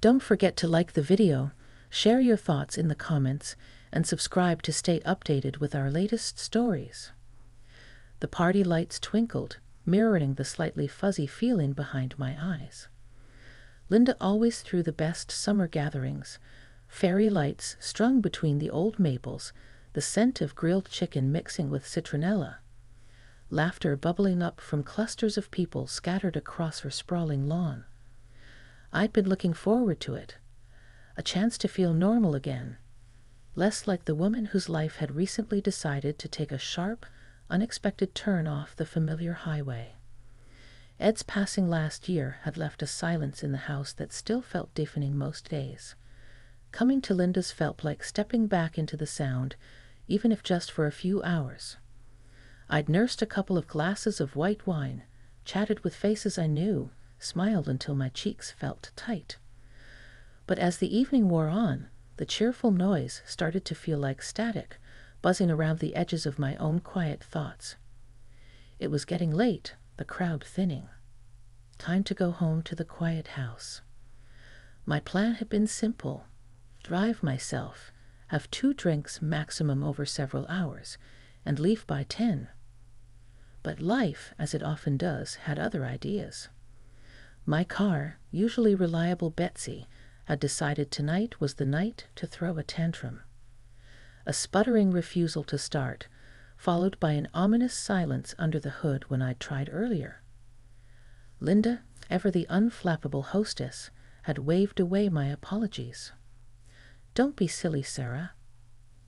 Don't forget to like the video, share your thoughts in the comments, and subscribe to stay updated with our latest stories. The party lights twinkled, mirroring the slightly fuzzy feeling behind my eyes. Linda always threw the best summer gatherings, fairy lights strung between the old maples, the scent of grilled chicken mixing with citronella, laughter bubbling up from clusters of people scattered across her sprawling lawn. I'd been looking forward to it, a chance to feel normal again, less like the woman whose life had recently decided to take a sharp, unexpected turn off the familiar highway. Ed's passing last year had left a silence in the house that still felt deafening most days. Coming to Linda's felt like stepping back into the sound, even if just for a few hours. I'd nursed a couple of glasses of white wine, chatted with faces I knew, smiled until my cheeks felt tight. But as the evening wore on, the cheerful noise started to feel like static, buzzing around the edges of my own quiet thoughts. It was getting late, the crowd thinning. Time to go home to the quiet house. My plan had been simple: drive myself, have 2 drinks maximum over several hours, and leave by 10. But life, as it often does, had other ideas. My car, usually reliable Betsy, had decided tonight was the night to throw a tantrum. A sputtering refusal to start, followed by an ominous silence under the hood when I'd tried earlier. Linda, ever the unflappable hostess, had waved away my apologies. "Don't be silly, Sarah.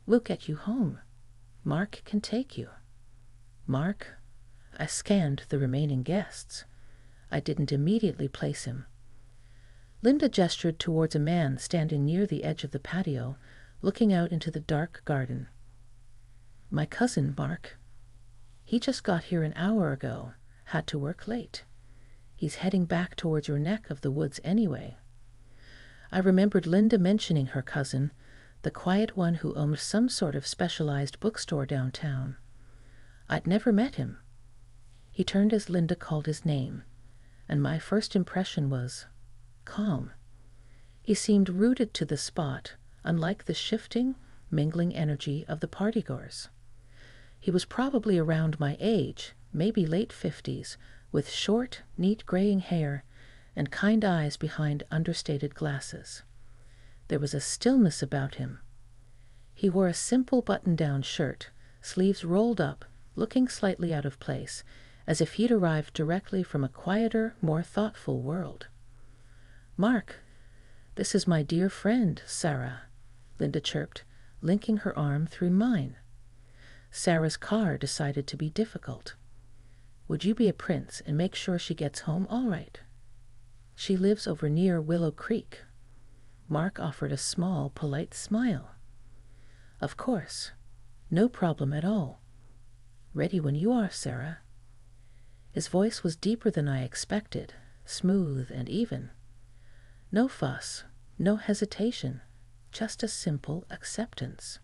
We'll get you home. Mark can take you." Mark? I scanned the remaining guests. I didn't immediately place him. Linda gestured towards a man standing near the edge of the patio, looking out into the dark garden. "My cousin, Mark. He just got here an hour ago, had to work late. He's heading back towards your neck of the woods anyway." I remembered Linda mentioning her cousin, the quiet one who owned some sort of specialized bookstore downtown. I'd never met him. He turned as Linda called his name, and my first impression was calm. He seemed rooted to the spot, unlike the shifting, mingling energy of the partygoers. He was probably around my age, maybe late 50s, with short, neat graying hair and kind eyes behind understated glasses. There was a stillness about him. He wore a simple button-down shirt, sleeves rolled up, looking slightly out of place, as if he'd arrived directly from a quieter, more thoughtful world. "Mark, this is my dear friend, Sarah," Linda chirped, linking her arm through mine. Sarah's car decided to be difficult. "Would you be a prince and make sure she gets home all right? She lives over near Willow Creek." Mark offered a small, polite smile. "Of course. No problem at all. Ready when you are, Sarah." His voice was deeper than I expected, smooth and even. No fuss, no hesitation, just a simple acceptance.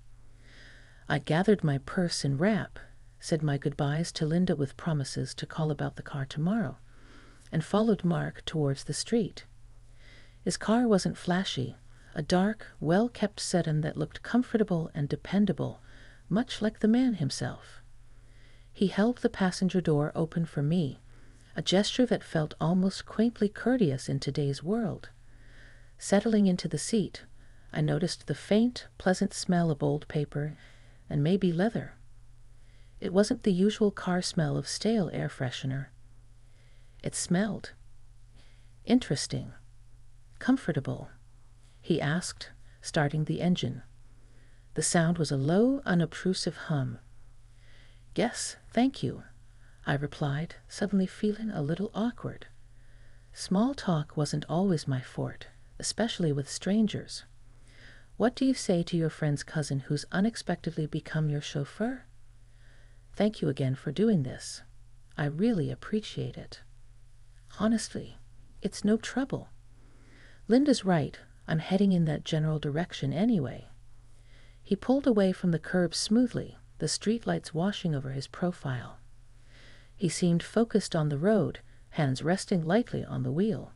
I gathered my purse and wrap, said my goodbyes to Linda with promises to call about the car tomorrow, and followed Mark towards the street. His car wasn't flashy, a dark, well-kept sedan that looked comfortable and dependable, much like the man himself. He held the passenger door open for me, a gesture that felt almost quaintly courteous in today's world. Settling into the seat, I noticed the faint, pleasant smell of old paper and maybe leather. It wasn't the usual car smell of stale air freshener. It smelled interesting, comfortable. He asked, starting the engine. The sound was a low, unobtrusive hum. "Yes, thank you," I replied, suddenly feeling a little awkward. Small talk wasn't always my forte, especially with strangers. "What do you say to your friend's cousin who's unexpectedly become your chauffeur? Thank you again for doing this. I really appreciate it." "Honestly, it's no trouble. Linda's right, I'm heading in that general direction anyway." He pulled away from the curb smoothly, the streetlights washing over his profile. He seemed focused on the road, hands resting lightly on the wheel.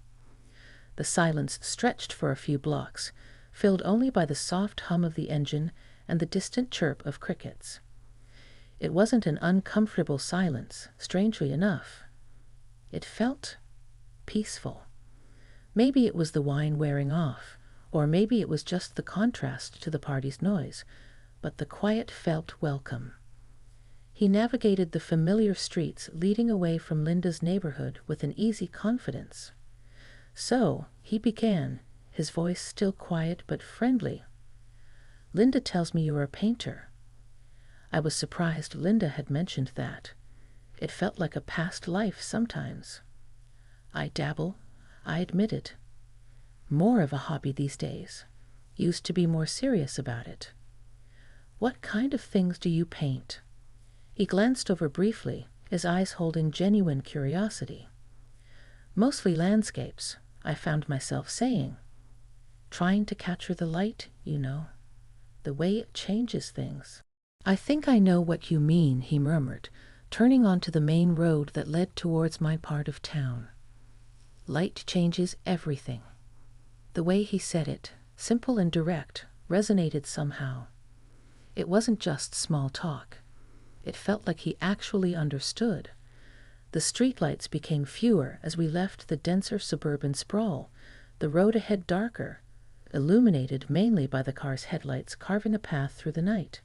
The silence stretched for a few blocks, filled only by the soft hum of the engine and the distant chirp of crickets. It wasn't an uncomfortable silence, strangely enough. It felt peaceful. Maybe it was the wine wearing off, or maybe it was just the contrast to the party's noise, but the quiet felt welcome. He navigated the familiar streets leading away from Linda's neighborhood with an easy confidence. So, he began, his voice still quiet but friendly. "Linda tells me you're a painter." I was surprised Linda had mentioned that. It felt like a past life sometimes. "I dabble," I admitted. "More of a hobby these days. Used to be more serious about it." "What kind of things do you paint?" He glanced over briefly, his eyes holding genuine curiosity. "Mostly landscapes," I found myself saying. "Trying to capture the light, you know. The way it changes things." "I think I know what you mean," he murmured, turning onto the main road that led towards my part of town. "Light changes everything." The way he said it, simple and direct, resonated somehow. It wasn't just small talk. It felt like he actually understood. The streetlights became fewer as we left the denser suburban sprawl, the road ahead darker, illuminated mainly by the car's headlights carving a path through the night.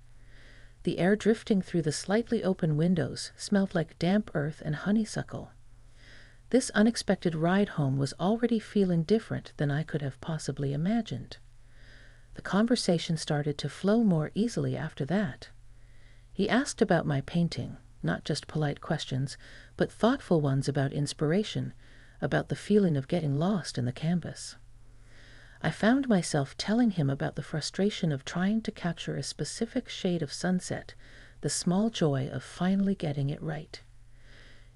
The air drifting through the slightly open windows smelled like damp earth and honeysuckle. This unexpected ride home was already feeling different than I could have possibly imagined. The conversation started to flow more easily after that. He asked about my painting, not just polite questions, but thoughtful ones about inspiration, about the feeling of getting lost in the canvas. I found myself telling him about the frustration of trying to capture a specific shade of sunset, the small joy of finally getting it right.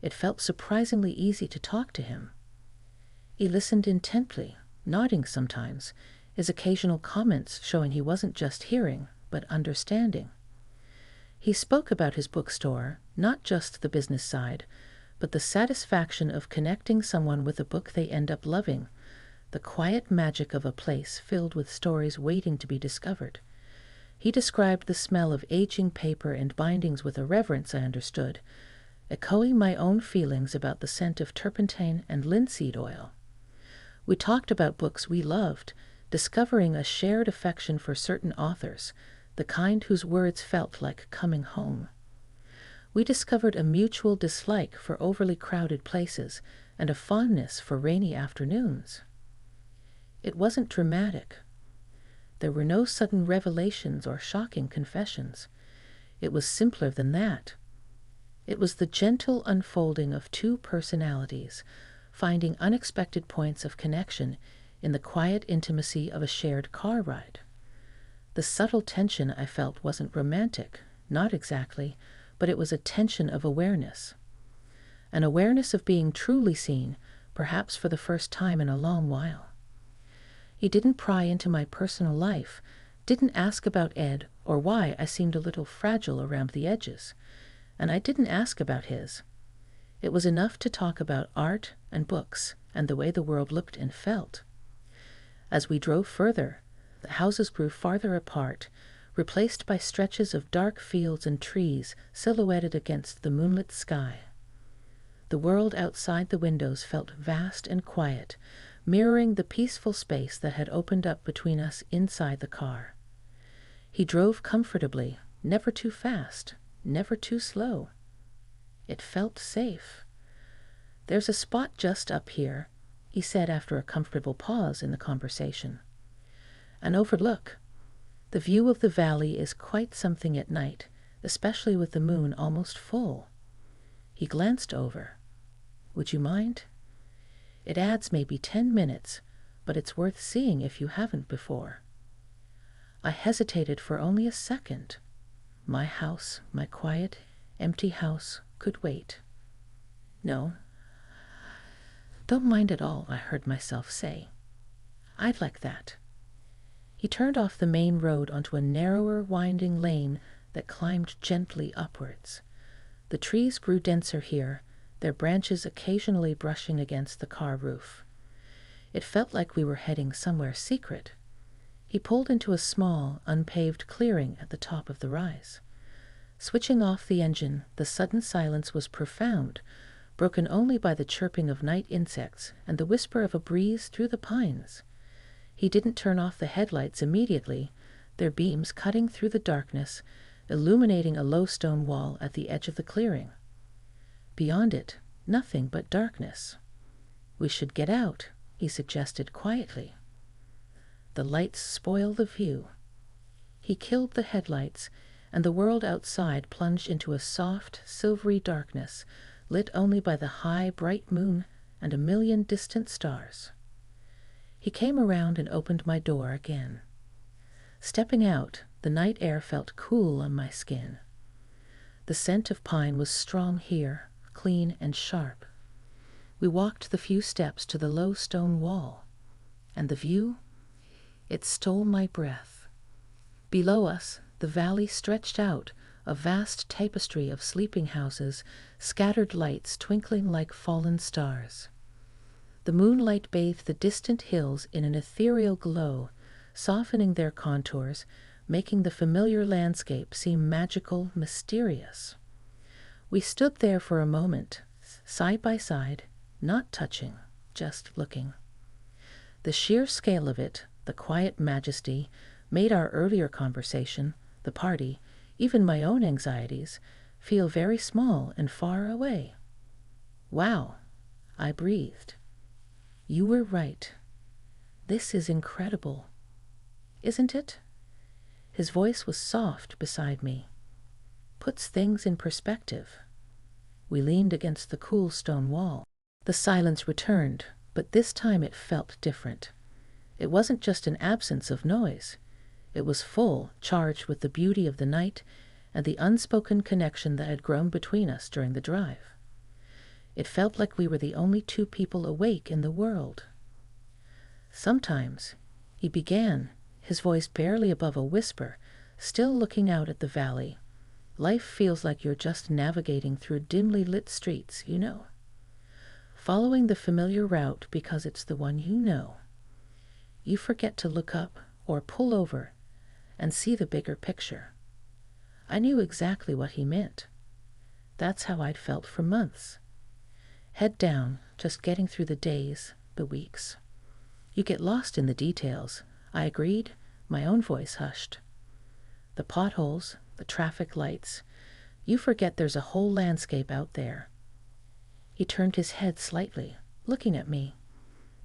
It felt surprisingly easy to talk to him. He listened intently, nodding sometimes, his occasional comments showing he wasn't just hearing, but understanding. He spoke about his bookstore, not just the business side, but the satisfaction of connecting someone with a book they end up loving, the quiet magic of a place filled with stories waiting to be discovered. He described the smell of aging paper and bindings with a reverence I understood, echoing my own feelings about the scent of turpentine and linseed oil. We talked about books we loved, discovering a shared affection for certain authors, the kind whose words felt like coming home. We discovered a mutual dislike for overly crowded places and a fondness for rainy afternoons. It wasn't dramatic. There were no sudden revelations or shocking confessions. It was simpler than that. It was the gentle unfolding of two personalities, finding unexpected points of connection in the quiet intimacy of a shared car ride. The subtle tension I felt wasn't romantic, not exactly, but it was a tension of awareness. An awareness of being truly seen, perhaps for the first time in a long while. He didn't pry into my personal life, didn't ask about Ed or why I seemed a little fragile around the edges, and I didn't ask about his. It was enough to talk about art and books and the way the world looked and felt. As we drove further, the houses grew farther apart, replaced by stretches of dark fields and trees silhouetted against the moonlit sky. The world outside the windows felt vast and quiet, mirroring the peaceful space that had opened up between us inside the car. He drove comfortably, never too fast, never too slow. It felt safe. "There's a spot just up here," he said after a comfortable pause in the conversation. "An overlook. The view of the valley is quite something at night, especially with the moon almost full." He glanced over. "Would you mind? It adds maybe 10 minutes, but it's worth seeing if you haven't before." I hesitated for only a second. My house, my quiet, empty house, could wait. "No, don't mind at all," I heard myself say. "I'd like that." He turned off the main road onto a narrower, winding lane that climbed gently upwards. The trees grew denser here, their branches occasionally brushing against the car roof. It felt like we were heading somewhere secret. He pulled into a small, unpaved clearing at the top of the rise. Switching off the engine, the sudden silence was profound, broken only by the chirping of night insects and the whisper of a breeze through the pines. He didn't turn off the headlights immediately, their beams cutting through the darkness, illuminating a low stone wall at the edge of the clearing. Beyond it, nothing but darkness. "We should get out," he suggested quietly. "The lights spoil the view." He killed the headlights, and the world outside plunged into a soft, silvery darkness, lit only by the high, bright moon and a million distant stars. He came around and opened my door again. Stepping out, the night air felt cool on my skin. The scent of pine was strong here, clean and sharp. We walked the few steps to the low stone wall, and the view, it stole my breath. Below us, the valley stretched out, a vast tapestry of sleeping houses, scattered lights twinkling like fallen stars. The moonlight bathed the distant hills in an ethereal glow, softening their contours, making the familiar landscape seem magical, mysterious. We stood there for a moment, side by side, not touching, just looking. The sheer scale of it, the quiet majesty, made our earlier conversation, the party, even my own anxieties, feel very small and far away. "Wow," I breathed. "You were right. This is incredible. Isn't it?" His voice was soft beside me. "Puts things in perspective." We leaned against the cool stone wall. The silence returned, but this time it felt different. It wasn't just an absence of noise. It was full, charged with the beauty of the night and the unspoken connection that had grown between us during the drive. It felt like we were the only two people awake in the world. "Sometimes," he began, his voice barely above a whisper, still looking out at the valley, "life feels like you're just navigating through dimly lit streets, you know. Following the familiar route because it's the one you know. You forget to look up or pull over and see the bigger picture." I knew exactly what he meant. That's how I'd felt for months. Head down, just getting through the days, the weeks. "You get lost in the details," I agreed, my own voice hushed. "The potholes, the traffic lights. You forget there's a whole landscape out there." He turned his head slightly, looking at me.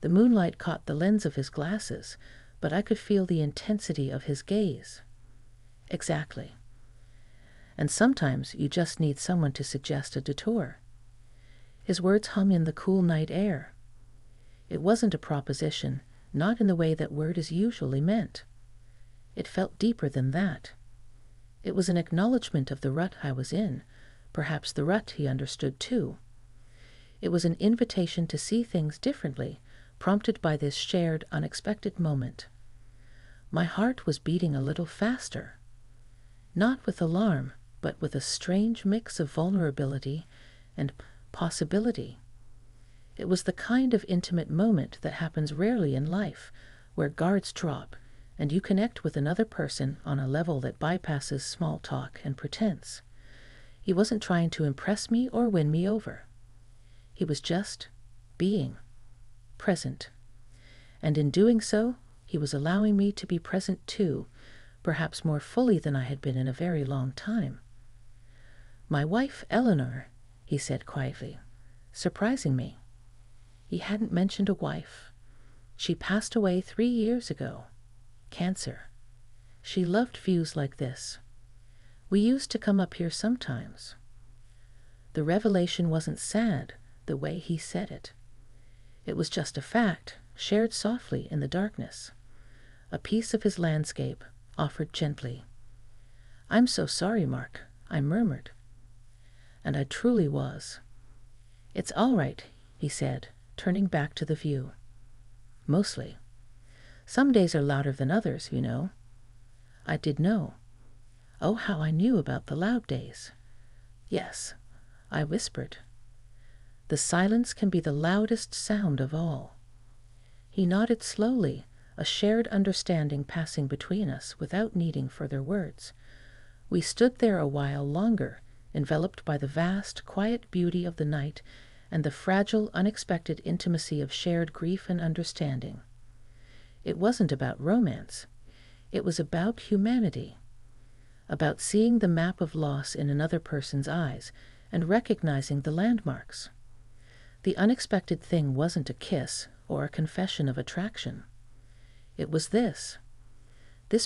The moonlight caught the lens of his glasses, but I could feel the intensity of his gaze. "Exactly. And sometimes you just need someone to suggest a detour." His words hung in the cool night air. It wasn't a proposition, not in the way that word is usually meant. It felt deeper than that. It was an acknowledgement of the rut I was in, perhaps the rut he understood too. It was an invitation to see things differently, prompted by this shared, unexpected moment. My heart was beating a little faster. Not with alarm, but with a strange mix of vulnerability and possibility. It was the kind of intimate moment that happens rarely in life, where guards drop, and you connect with another person on a level that bypasses small talk and pretense. He wasn't trying to impress me or win me over. He was just being present. And in doing so, he was allowing me to be present too, perhaps more fully than I had been in a very long time. "My wife, Eleanor," he said quietly, surprising me. He hadn't mentioned a wife. "She passed away 3 years ago. Cancer. She loved views like this. We used to come up here sometimes." The revelation wasn't sad, the way he said it. It was just a fact, shared softly in the darkness. A piece of his landscape, offered gently. "I'm so sorry, Mark," I murmured. And I truly was. "It's all right," he said, turning back to the view. "Mostly. Some days are louder than others, you know." I did know. Oh, how I knew about the loud days. "Yes," I whispered. "The silence can be the loudest sound of all." He nodded slowly, a shared understanding passing between us without needing further words. We stood there a while longer, enveloped by the vast, quiet beauty of the night and the fragile, unexpected intimacy of shared grief and understanding. It wasn't about romance. It was about humanity, about seeing the map of loss in another person's eyes and recognizing the landmarks. The unexpected thing wasn't a kiss or a confession of attraction. It was this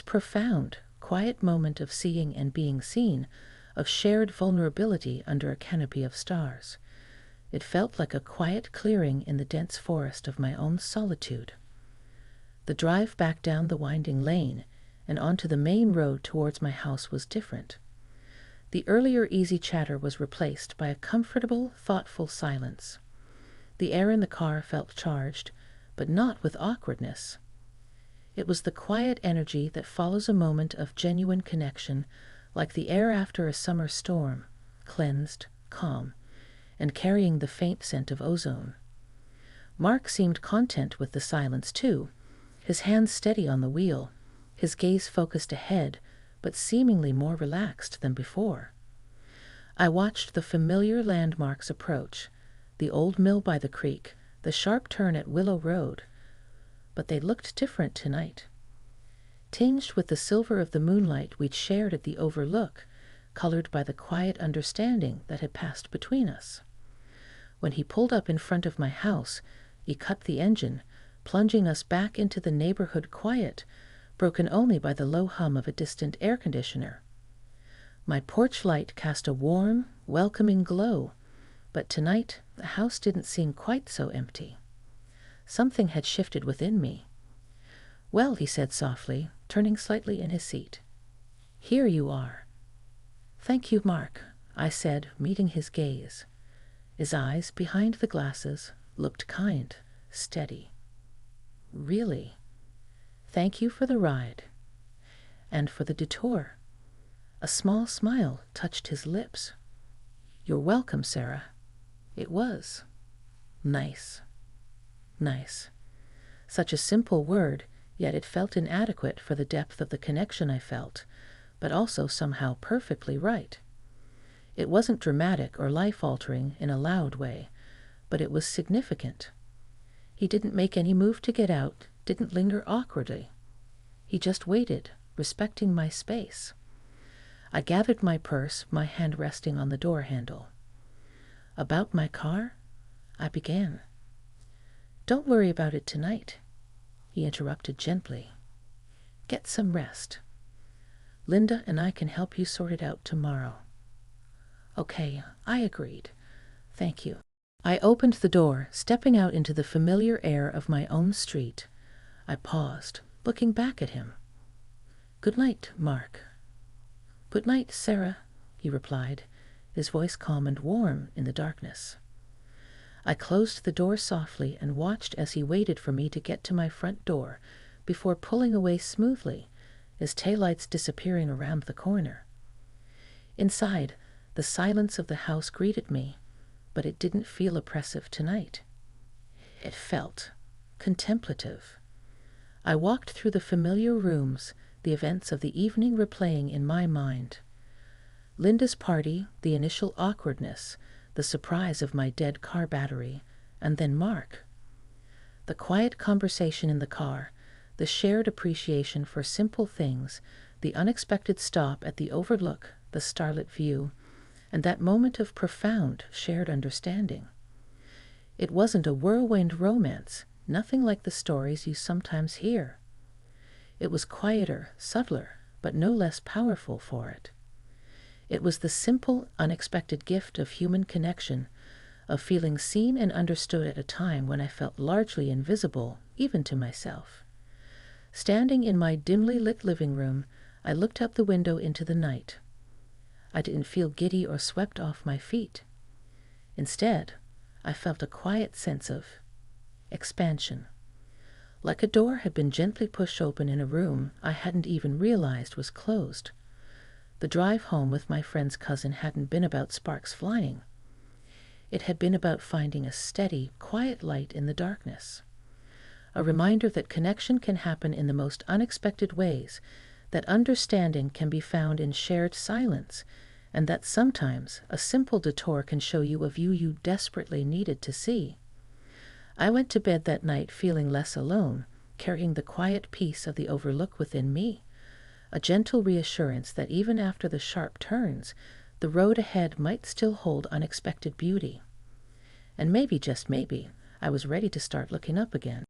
profound, quiet moment of seeing and being seen, of shared vulnerability under a canopy of stars. It felt like a quiet clearing in the dense forest of my own solitude. The drive back down the winding lane and onto the main road towards my house was different. The earlier easy chatter was replaced by a comfortable, thoughtful silence. The air in the car felt charged, but not with awkwardness. It was the quiet energy that follows a moment of genuine connection, like the air after a summer storm, cleansed, calm, and carrying the faint scent of ozone. Mark seemed content with the silence too, his hands steady on the wheel, his gaze focused ahead, but seemingly more relaxed than before. I watched the familiar landmarks approach, the old mill by the creek, the sharp turn at Willow Road, but they looked different tonight. Tinged with the silver of the moonlight we'd shared at the overlook, colored by the quiet understanding that had passed between us. When he pulled up in front of my house, he cut the engine, plunging us back into the neighborhood quiet, broken only by the low hum of a distant air conditioner. My porch light cast a warm, welcoming glow, but tonight the house didn't seem quite so empty. Something had shifted within me. "Well," he said softly, turning slightly in his seat. "Here you are." "Thank you, Mark," I said, meeting his gaze. His eyes, behind the glasses, looked kind, steady. "Really? Thank you for the ride. And for the detour." A small smile touched his lips. "You're welcome, Sarah." It was. Nice. Nice. Such a simple word, yet it felt inadequate for the depth of the connection I felt, but also somehow perfectly right. It wasn't dramatic or life-altering in a loud way, but it was significant. He didn't make any move to get out, didn't linger awkwardly. He just waited, respecting my space. I gathered my purse, my hand resting on the door handle. "About my car?" I began. "Don't worry about it tonight," he interrupted gently. "Get some rest. Linda and I can help you sort it out tomorrow." "Okay," I agreed. "Thank you." I opened the door, stepping out into the familiar air of my own street. I paused, looking back at him. "Good night, Mark." "Good night, Sarah," he replied, his voice calm and warm in the darkness. I closed the door softly and watched as he waited for me to get to my front door before pulling away smoothly, his taillights disappearing around the corner. Inside, the silence of the house greeted me, but it didn't feel oppressive tonight. It felt contemplative. I walked through the familiar rooms, the events of the evening replaying in my mind. Linda's party, the initial awkwardness, the surprise of my dead car battery, and then Mark. The quiet conversation in the car, the shared appreciation for simple things, the unexpected stop at the overlook, the starlit view, and that moment of profound shared understanding. It wasn't a whirlwind romance, nothing like the stories you sometimes hear. It was quieter, subtler, but no less powerful for it. It was the simple, unexpected gift of human connection, of feeling seen and understood at a time when I felt largely invisible, even to myself. Standing in my dimly lit living room, I looked out the window into the night. I didn't feel giddy or swept off my feet. Instead, I felt a quiet sense of expansion, like a door had been gently pushed open in a room I hadn't even realized was closed. The drive home with my friend's cousin hadn't been about sparks flying. It had been about finding a steady, quiet light in the darkness. a reminder that connection can happen in the most unexpected ways, that understanding can be found in shared silence, and that sometimes a simple detour can show you a view you desperately needed to see. I went to bed that night feeling less alone, carrying the quiet peace of the overlook within me, a gentle reassurance that even after the sharp turns, the road ahead might still hold unexpected beauty. And maybe, just maybe, I was ready to start looking up again.